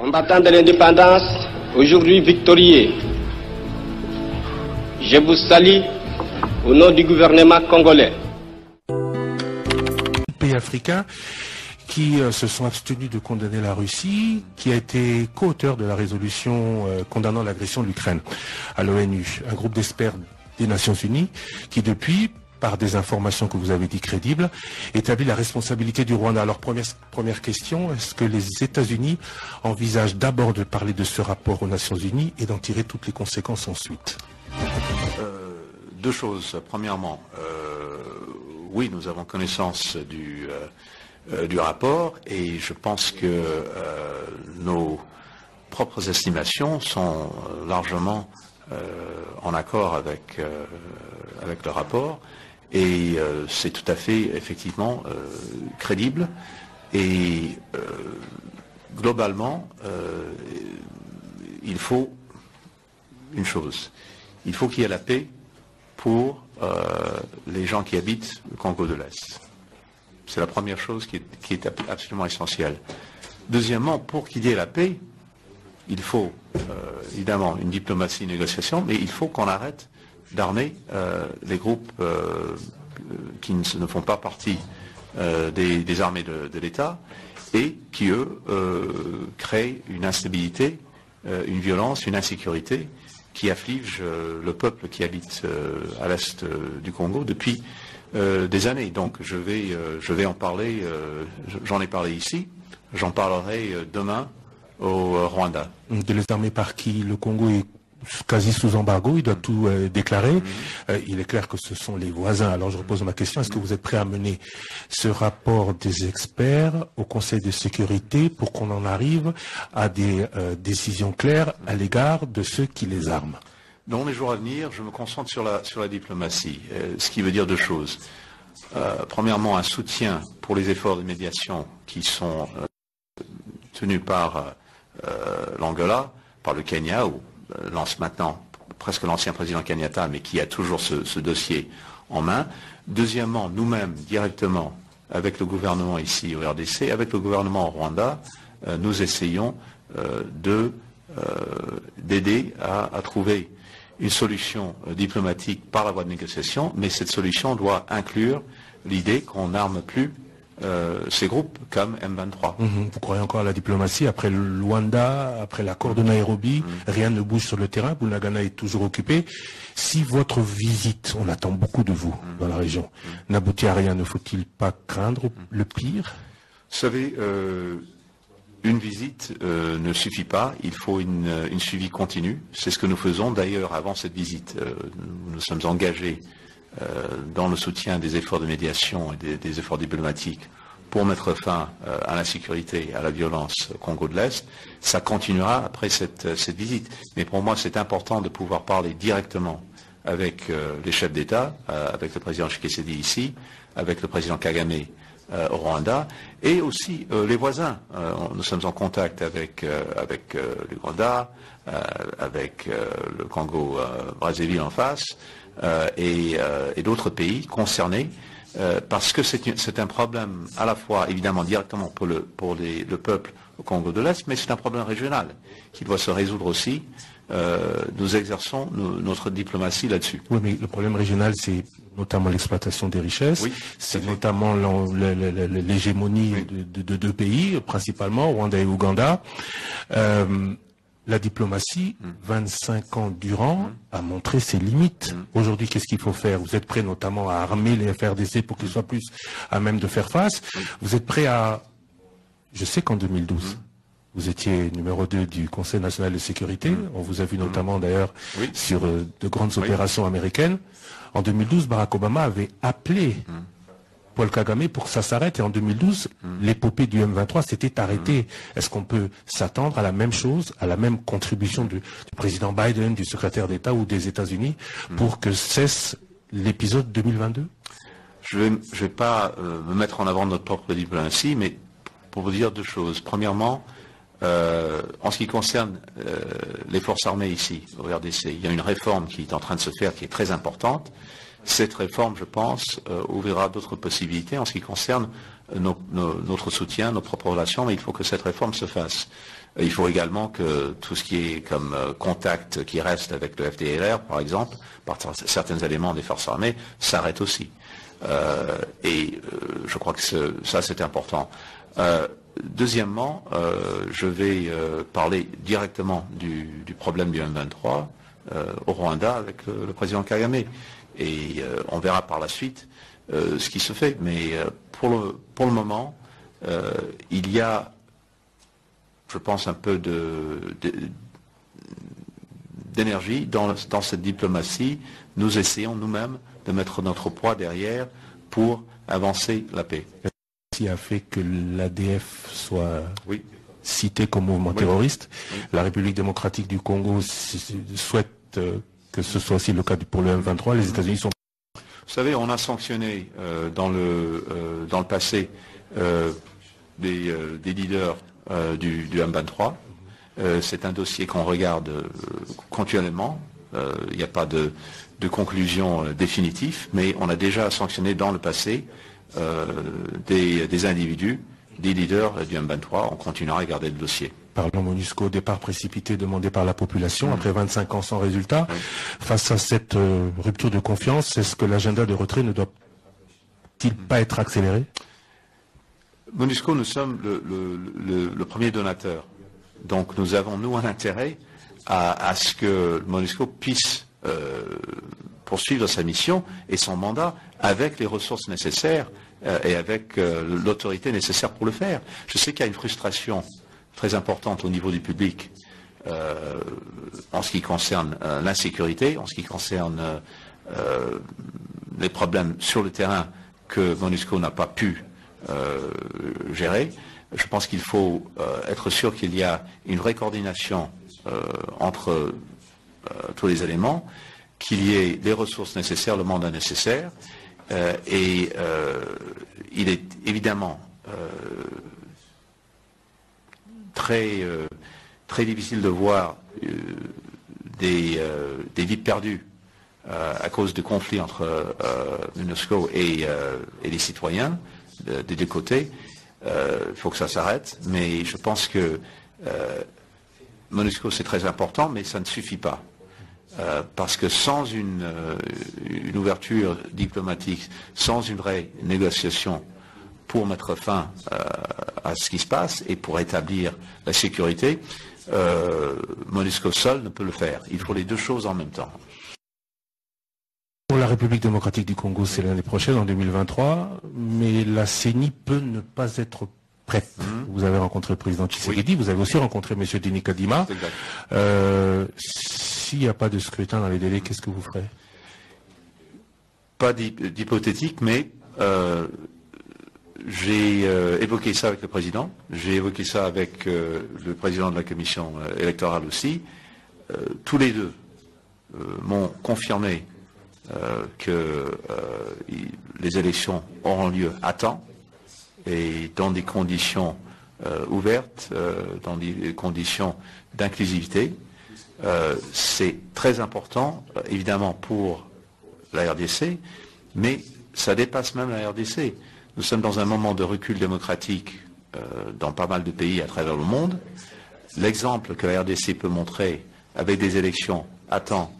Combattants de l'indépendance, aujourd'hui victorieux, je vous salue au nom du gouvernement congolais. Pays africains qui se sont abstenus de condamner la Russie, qui a été co-auteur de la résolution condamnant l'agression de l'Ukraine à l'ONU, un groupe d'experts des Nations Unies qui depuis, par des informations que vous avez dit crédibles, établit la responsabilité du Rwanda. Alors première question, est-ce que les États-Unis envisagent d'abord de parler de ce rapport aux Nations Unies et d'en tirer toutes les conséquences ensuite? Deux choses. Premièrement, oui, nous avons connaissance du rapport et je pense que nos propres estimations sont largement en accord avec le rapport et c'est tout à fait effectivement crédible et globalement il faut une chose, il faut qu'il y ait la paix pour les gens qui habitent le Congo de l'Est. C'est la première chose qui est absolument essentielle. Deuxièmement, pour qu'il y ait la paix, il faut évidemment une diplomatie, une négociation, mais il faut qu'on arrête d'armer les groupes qui ne font pas partie des armées de l'État et qui, eux, créent une instabilité, une violence, une insécurité qui afflige le peuple qui habite à l'est du Congo depuis des années. Donc je vais en parler, j'en ai parlé ici, j'en parlerai demain au Rwanda. De les armer par qui? Le Congo est quasi sous embargo, il doit tout déclarer. Il est clair que ce sont les voisins. Alors je repose ma question, est-ce que vous êtes prêt à mener ce rapport des experts au Conseil de sécurité pour qu'on en arrive à des décisions claires à l'égard de ceux qui les arment? Dans les jours à venir, je me concentre sur la diplomatie, ce qui veut dire deux choses. Premièrement, un soutien pour les efforts de médiation qui sont tenus par l'Angola, par le Kenya, où lance maintenant presque l'ancien président Kenyatta, mais qui a toujours ce dossier en main. Deuxièmement, nous-mêmes, directement, avec le gouvernement ici au RDC, avec le gouvernement au Rwanda, nous essayons d'aider à trouver une solution diplomatique par la voie de négociation, mais cette solution doit inclure l'idée qu'on n'arme plus ces groupes comme M23. Vous croyez encore à la diplomatie? Après le Luanda, après l'accord de Nairobi, rien ne bouge sur le terrain, Bunagana est toujours occupé. Si votre visite, on attend beaucoup de vous dans la région, n'aboutit à rien, ne faut-il pas craindre le pire? Vous savez, une visite ne suffit pas, il faut une suivi continu. C'est ce que nous faisons d'ailleurs avant cette visite. Nous sommes engagés dans le soutien des efforts de médiation et des efforts diplomatiques pour mettre fin à l'insécurité, à la violence au Congo de l'Est. Ça continuera après cette visite. Mais pour moi, c'est important de pouvoir parler directement avec les chefs d'État, avec le président Tshisekedi ici, avec le président Kagame au Rwanda, et aussi les voisins. Nous sommes en contact avec l'Ouganda, avec le Congo Brazzaville en face, et d'autres pays concernés, parce que c'est un problème à la fois évidemment directement pour le peuple au Congo de l'Est, mais c'est un problème régional qui doit se résoudre aussi. Nous exerçons notre diplomatie là-dessus. Oui, mais le problème régional, c'est notamment l'exploitation des richesses, oui, c'est notamment l'hégémonie de deux pays, principalement, Rwanda et Ouganda. La diplomatie, 25 ans durant, a montré ses limites. Aujourd'hui, qu'est-ce qu'il faut faire? Vous êtes prêt notamment à armer les FRDC pour qu'ils soient plus à même de faire face? Vous êtes prêt à... Je sais qu'en 2012, vous étiez numéro 2 du Conseil national de sécurité. On vous a vu notamment d'ailleurs sur de grandes opérations américaines. En 2012, Barack Obama avait appelé Paul Kagame pour que ça s'arrête. Et en 2012, l'épopée du M23 s'était arrêtée. Est-ce qu'on peut s'attendre à la même chose, à la même contribution du président Biden, du secrétaire d'État ou des États-Unis pour que cesse l'épisode 2022? Je vais pas me mettre en avant notre propre diplomatie, mais pour vous dire deux choses. Premièrement, en ce qui concerne les forces armées ici, au RDC, il y a une réforme qui est en train de se faire qui est très importante. cette réforme, je pense, ouvrira d'autres possibilités en ce qui concerne notre soutien, nos propres relations, mais il faut que cette réforme se fasse. Il faut également que tout ce qui est comme contact qui reste avec le FDLR, par exemple, par certains éléments des forces armées, s'arrête aussi. Je crois que ça, c'est important. Deuxièmement, je vais parler directement du problème du M23 au Rwanda avec le président Kagame. Et on verra par la suite ce qui se fait. Mais pour le moment, il y a, je pense, un peu d'énergie dans cette diplomatie. Nous essayons nous-mêmes de mettre notre poids derrière pour avancer la paix. Qui a fait que l'ADF soit cité comme mouvement terroriste. Oui. La République démocratique du Congo souhaite que ce soit aussi le cas pour le M23. Les États-Unis sont... Vous savez, on a sanctionné dans le passé des leaders du M23. C'est un dossier qu'on regarde continuellement. Il n'y a pas de conclusion définitive, mais on a déjà sanctionné dans le passé des individus, des leaders du M23. On continuera à regarder le dossier. Parlons MONUSCO, départ précipité demandé par la population après 25 ans sans résultat. Face à cette rupture de confiance, est-ce que l'agenda de retrait ne doit-il pas être accéléré? MONUSCO, nous sommes le premier donateur. Donc nous avons, nous, un intérêt à ce que MONUSCO puisse poursuivre sa mission et son mandat avec les ressources nécessaires et avec l'autorité nécessaire pour le faire. Je sais qu'il y a une frustration très importante au niveau du public en ce qui concerne l'insécurité, en ce qui concerne les problèmes sur le terrain que MONUSCO n'a pas pu gérer. Je pense qu'il faut être sûr qu'il y a une vraie coordination entre tous les éléments, qu'il y ait les ressources nécessaires, le mandat nécessaire, et il est évidemment très difficile de voir des vies perdues à cause de conflits entre MONUSCO et les citoyens des deux côtés. Il faut que ça s'arrête, mais je pense que MONUSCO c'est très important, mais ça ne suffit pas. Parce que sans une ouverture diplomatique, sans une vraie négociation pour mettre fin à ce qui se passe et pour établir la sécurité, MONUSCO seul ne peut le faire. Il faut les deux choses en même temps. Pour la République démocratique du Congo, c'est l'année prochaine, en 2023, mais la CENI peut ne pas être prête. Vous avez rencontré le président Tshisekedi, vous avez aussi rencontré M. Denis Kadima. S'il n'y a pas de scrutin dans les délais, qu'est-ce que vous ferez? Pas d'hypothétique, mais j'ai évoqué ça avec le président, j'ai évoqué ça avec le président de la commission électorale aussi. Tous les deux m'ont confirmé que les élections auront lieu à temps et dans des conditions ouvertes, dans des conditions d'inclusivité. C'est très important, évidemment, pour la RDC, mais ça dépasse même la RDC. Nous sommes dans un moment de recul démocratique dans pas mal de pays à travers le monde. L'exemple que la RDC peut montrer avec des élections à temps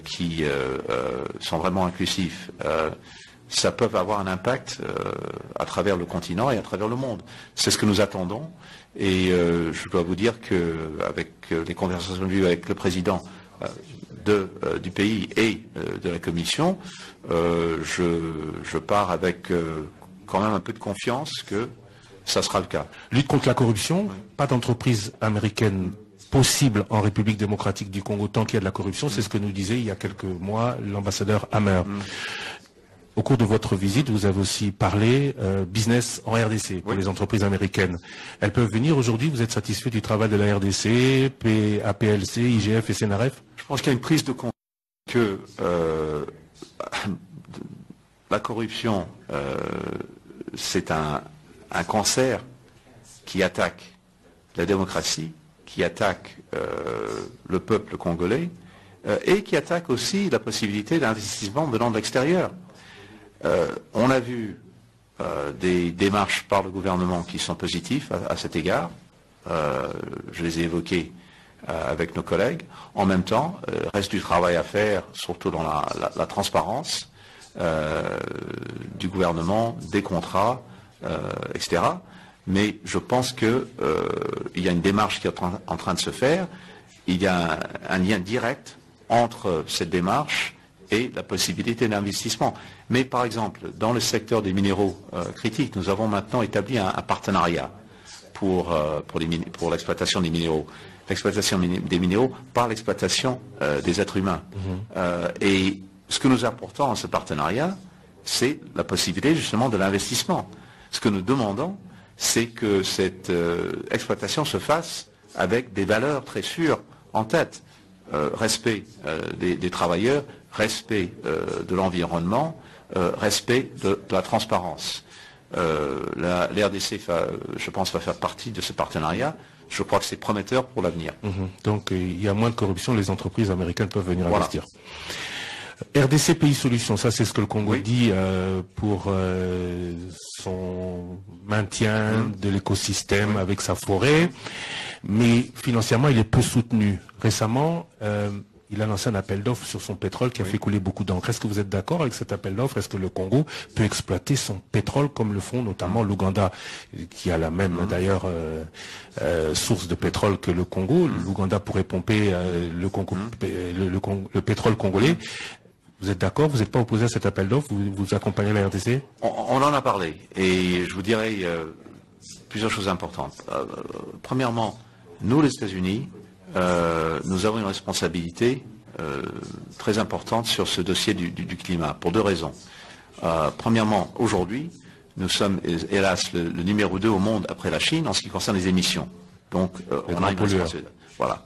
qui sont vraiment inclusifs, ça peut avoir un impact à travers le continent et à travers le monde. C'est ce que nous attendons. Et je dois vous dire qu'avec les conversations que j'ai eues avec le président du pays et de la Commission, je pars avec quand même un peu de confiance que ça sera le cas. Lutte contre la corruption, pas d'entreprise américaine possible en République démocratique du Congo tant qu'il y a de la corruption, c'est ce que nous disait il y a quelques mois l'ambassadeur Hammer. Au cours de votre visite, vous avez aussi parlé business en RDC pour les entreprises américaines. Elles peuvent venir aujourd'hui, vous êtes satisfait du travail de la RDC, APLC, IGF et CNRF? Je pense qu'il y a une prise de conscience que la corruption, c'est un cancer qui attaque la démocratie, qui attaque le peuple congolais, et qui attaque aussi la possibilité d'investissement venant de l'extérieur. On a vu des démarches par le gouvernement qui sont positives à cet égard. Je les ai évoquées avec nos collègues. En même temps, reste du travail à faire, surtout dans la transparence du gouvernement, des contrats, etc. Mais je pense qu'il y a une démarche qui est en train de se faire. Il y a un lien direct entre cette démarche et la possibilité d'investissement. Mais par exemple, dans le secteur des minéraux critiques, nous avons maintenant établi un partenariat pour l'exploitation des minéraux. L'exploitation des minéraux par l'exploitation des êtres humains. Et ce que nous apportons à ce partenariat, c'est la possibilité justement de l'investissement. Ce que nous demandons, c'est que cette exploitation se fasse avec des valeurs très sûres en tête. Respect des travailleurs, respect de l'environnement, respect de la transparence. La RDC, je pense, va faire partie de ce partenariat. Je crois que c'est prometteur pour l'avenir. Donc il y a moins de corruption, les entreprises américaines peuvent venir investir. RDC Pays Solutions, ça c'est ce que le Congo dit pour son maintien de l'écosystème avec sa forêt, mais financièrement il est peu soutenu. Récemment, il a lancé un appel d'offres sur son pétrole qui a fait couler beaucoup d'encre. Est-ce que vous êtes d'accord avec cet appel d'offres? Est-ce que le Congo peut exploiter son pétrole comme le font notamment l'Ouganda, qui a la même d'ailleurs source de pétrole que le Congo? L'Ouganda pourrait pomper le pétrole congolais. Vous êtes d'accord? Vous n'êtes pas opposé à cet appel d'offres? Vous accompagnez la RDC? On en a parlé et je vous dirais plusieurs choses importantes. Premièrement, nous les États-Unis, nous avons une responsabilité très importante sur ce dossier du climat, pour deux raisons. Premièrement, aujourd'hui, nous sommes, hélas, le numéro 2 au monde après la Chine en ce qui concerne les émissions. Donc, on a une responsabilité. Voilà.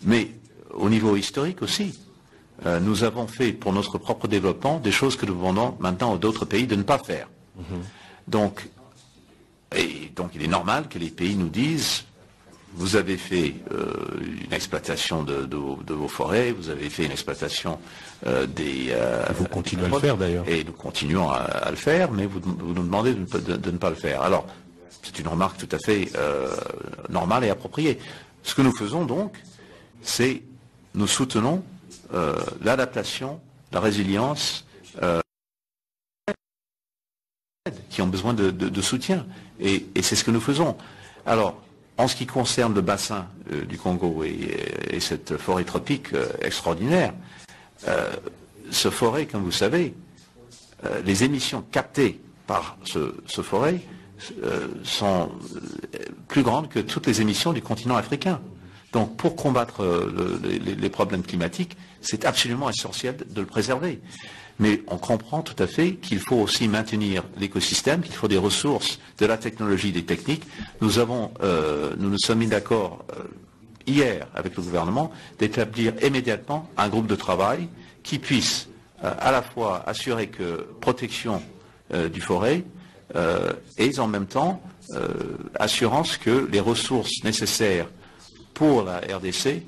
Mais au niveau historique aussi, nous avons fait pour notre propre développement des choses que nous demandons maintenant à d'autres pays de ne pas faire. Donc, il est normal que les pays nous disent: vous avez fait une exploitation de vos forêts, vous avez fait une exploitation vous continuez à le faire d'ailleurs. Et nous continuons à le faire, mais vous nous demandez de ne pas le faire. Alors, c'est une remarque tout à fait normale et appropriée. Ce que nous faisons donc, c'est nous soutenons l'adaptation, la résilience, qui ont besoin de soutien. Et c'est ce que nous faisons. Alors, en ce qui concerne le bassin du Congo et cette forêt tropique extraordinaire, ce forêt, comme vous savez, les émissions captées par ce forêt sont plus grandes que toutes les émissions du continent africain. Donc pour combattre les problèmes climatiques, c'est absolument essentiel de le préserver. Mais on comprend tout à fait qu'il faut aussi maintenir l'écosystème, qu'il faut des ressources, de la technologie, des techniques. Nous nous sommes mis d'accord hier avec le gouvernement d'établir immédiatement un groupe de travail qui puisse à la fois assurer que protection du forêt et en même temps assurance que les ressources nécessaires pour la RDC,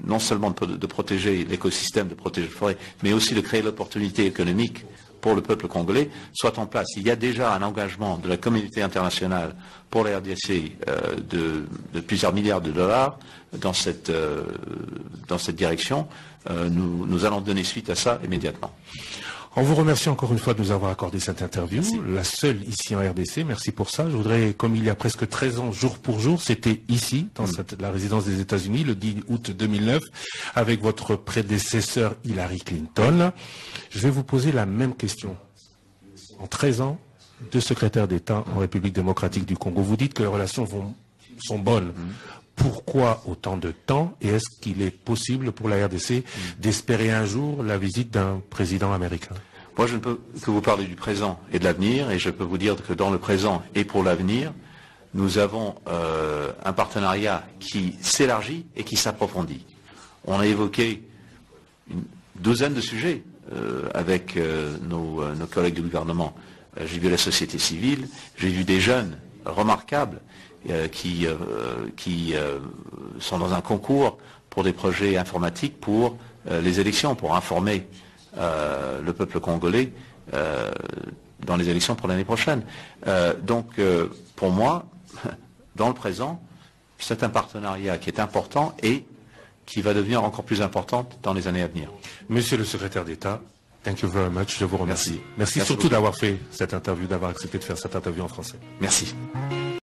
non seulement de protéger l'écosystème, de protéger la forêt, mais aussi de créer l'opportunité économique pour le peuple congolais, soit en place. Il y a déjà un engagement de la communauté internationale pour la RDC de plusieurs milliards de dollars dans cette direction. Nous allons donner suite à ça immédiatement. On vous remercie encore une fois de nous avoir accordé cette interview, la seule ici en RDC. Merci pour ça. Je voudrais, comme il y a presque 13 ans, jour pour jour, c'était ici, dans la résidence des États-Unis, le 10 août 2009, avec votre prédécesseur Hillary Clinton. Je vais vous poser la même question. En 13 ans, 2 secrétaires d'État en République démocratique du Congo, vous dites que les relations sont bonnes. Pourquoi autant de temps et est-ce qu'il est possible pour la RDC d'espérer un jour la visite d'un président américain? Moi, je ne peux que vous parler du présent et de l'avenir, et je peux vous dire que dans le présent et pour l'avenir, nous avons un partenariat qui s'élargit et qui s'approfondit. On a évoqué une douzaine de sujets avec nos collègues du gouvernement. J'ai vu la société civile, j'ai vu des jeunes remarquables qui sont dans un concours pour des projets informatiques pour les élections, pour informer le peuple congolais dans les élections pour l'année prochaine. Donc, pour moi, dans le présent, c'est un partenariat qui est important et qui va devenir encore plus important dans les années à venir. Monsieur le secrétaire d'État, thank you very much. Je vous remercie. Merci surtout beaucoup. d'avoir fait cette interview, d'avoir accepté de faire cette interview en français. Merci.